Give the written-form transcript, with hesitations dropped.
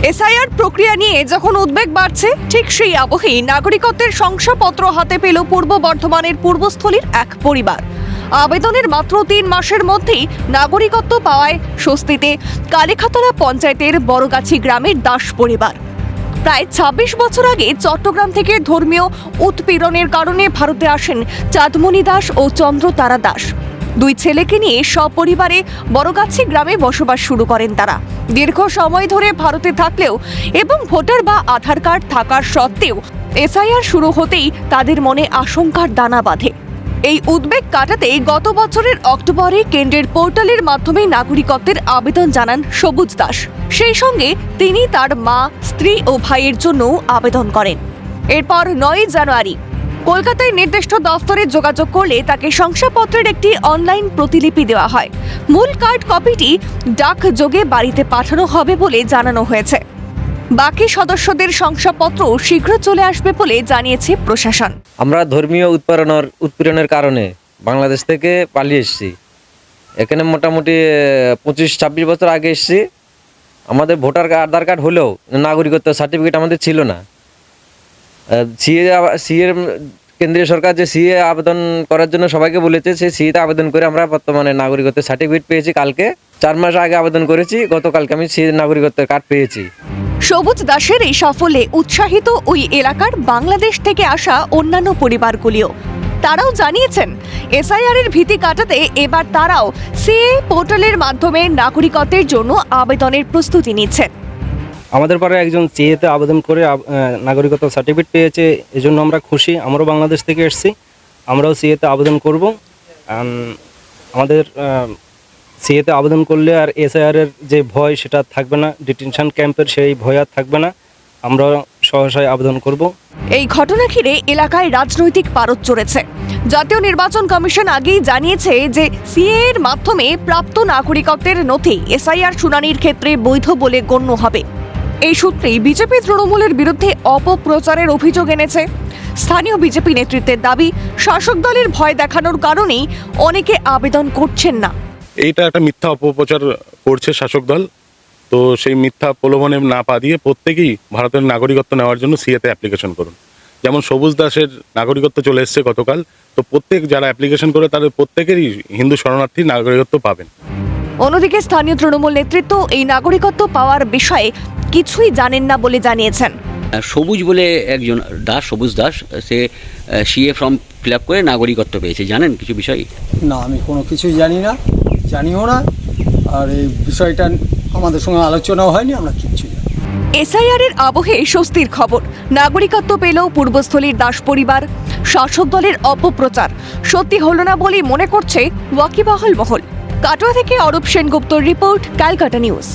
SIR প্রক্রিয়া নিয়ে যখন উদ্বেগ বাড়ছে, ঠিক সেই আবহেই নাগরিকত্বের শংসাপত্র হাতে পেল পূর্ব বর্ধমানের পূর্বস্থলীর এক পরিবার। আবেদনের মাত্র 3 মাসের মধ্যেই নাগরিকত্ব পাওয়ায় স্বস্তিতে কালীখাতড়া পঞ্চায়েতের বড়গাছি গ্রামের দাস পরিবার। প্রায় 26 বছর আগে চট্টগ্রাম থেকে ধর্মীয় উৎপীড়নের কারণে ভারতে আসেন চাঁদমণি দাস ও চন্দ্রতারা দাস। 2 ছেলেকে নিয়ে সপরিবারে বড়গাছি গ্রামে বসবাস শুরু করেন তারা। দীর্ঘ সময় ধরে ভারতে থাকলেও এবং ভোটার বা আধার কার্ড থাকার সত্ত্বেও এসআইআর শুরু হতেই তাদের মনে আশঙ্কার দানা বাঁধে। এই উদ্বেগ কাটাতে গত বছরের অক্টোবরে কেন্দ্রের পোর্টালের মাধ্যমে নাগরিকত্বের আবেদন জানান সবুজ দাস। সেই সঙ্গে তিনি তার মা, স্ত্রী ও ভাইয়ের জন্য আবেদন করেন। এরপর 9 জানুয়ারি কলকাতায় নির্দিষ্ট দফতরে যোগাযোগ করলে তাকে শংসাপত্রের একটি অনলাইন প্রতিলিপি দেওয়া হয়। মূল কার্ড কপিটি ডাকযোগে বাড়িতে পাঠানো হবে বলে জানানো হয়েছে। বাকি সদস্যদের শংসাপত্র শীঘ্র চলে আসবে বলে জানিয়েছে প্রশাসন। আমরা ধর্মীয় উৎপীড়নের কারণে বাংলাদেশ থেকে পালিয়ে এসেছি। এখানে মোটামুটি 25-26 বছর আগে এসেছি। আমাদের ভোটার আধার কার্ড হলেও নাগরিকত্ব সার্টিফিকেট আমাদের ছিল না। সিএ কেন্দ্রীয় সরকার যে সিএ আবেদন করার জন্য সবাইকে বলেছে, সেই সিএতে আবেদন করে আমরা বর্তমানে নাগরিকত্বের সার্টিফিকেট পেয়েছি। কালকে 4 মাস আগে আবেদন করেছি, গতকালকে আমি সিএ নাগরিকত্বের কার্ড পেয়েছি। সবুজ দাসের এই সাফল্যে উৎসাহিত ওই এলাকার বাংলাদেশ থেকে আসা অন্যান্য পরিবারগুলিও। তারাও জানিয়েছেন এসআইআর এর ভীতি কাটাতে এবার তারাও সিএ পোর্টালের মাধ্যমে নাগরিকত্বের জন্য আবেদনের প্রস্তুতি নিচ্ছেন। আমাদের পাড়ায় একজন সিএতে আবেদন করে নাগরিকত্ব সার্টিফিকেট পেয়েছে, এজন্য আমরা খুশি। আমরাও বাংলাদেশ থেকে এসেছি, আমরাও সিএতে আবেদন করব। আমাদের সিএতে আবেদন করলে আর এসআইআর এর যে ভয় সেটা থাকবে না, ডিটেনশন ক্যাম্পের সেই ভয় আর থাকবে না। আমরা সহসায় আবেদন করব। এই ঘটনা ঘিরে এলাকায় রাজনৈতিক পারদ চড়েছে। জাতীয় নির্বাচন কমিশন আগেই জানিয়েছে যে সিএ এর মাধ্যমে প্রাপ্ত নাগরিকত্বের নথি এসআইআর শুনানির ক্ষেত্রে বৈধ বলে গণ্য হবে। এই সূত্রেই বিজেপি তৃণমূলের বিরুদ্ধে অপপ্রচারের অভিযোগ এনেছে। স্থানীয় বিজেপি নেতৃত্বের দাবি, শাসক দলের ভয় দেখানোর কারণেই অনেকে আবেদন করছেন না। এইটা একটা মিথ্যা অপপ্রচার করছে শাসক দল। তো সেই মিথ্যা প্রলোভনে না পা দিয়ে প্রত্যেকেই ভারতের নাগরিকত্ব নেওয়ার জন্য সিএতে অ্যাপ্লিকেশন করুন। যেমন সবুজ দাসের নাগরিকত্ব চলে এসছে গতকাল, তো প্রত্যেক যারা অ্যাপ্লিকেশন করে তাদের প্রত্যেকেরই হিন্দু শরণার্থী নাগরিকত্ব পাবেন। অন্যদিকে স্থানীয় তৃণমূল নেতৃত্ব এই নাগরিকত্ব পাওয়ার বিষয়ে কিছুই জানেন না বলে জানিয়েছেন। সবুজ বলে একজন দাস, সবুজ দাস, সে সিএ ফর্ম ফিল আপ করে নাগরিকত্ব পেয়েছে। জানেন কিছু বিষয়? না, আমি কোনো কিছুই জানি না, জানিও না। আর এই বিষয়টা আমাদের সঙ্গে আলোচনাও হয়নি, আমরা কিচ্ছু জানি। এসআইআর এর আবহে স্বস্তির খবর। নাগরিকত্ব পেল পূর্বস্থলীর দাস পরিবার। শাসক দলের অপপ্রচার সত্যি হলো না বলেই মনে করছে ওয়াকিবহাল মহল। কাটোয়া থেকে অরূপ সেনগুপ্তর রিপোর্ট, ক্যালকাটা নিউজ।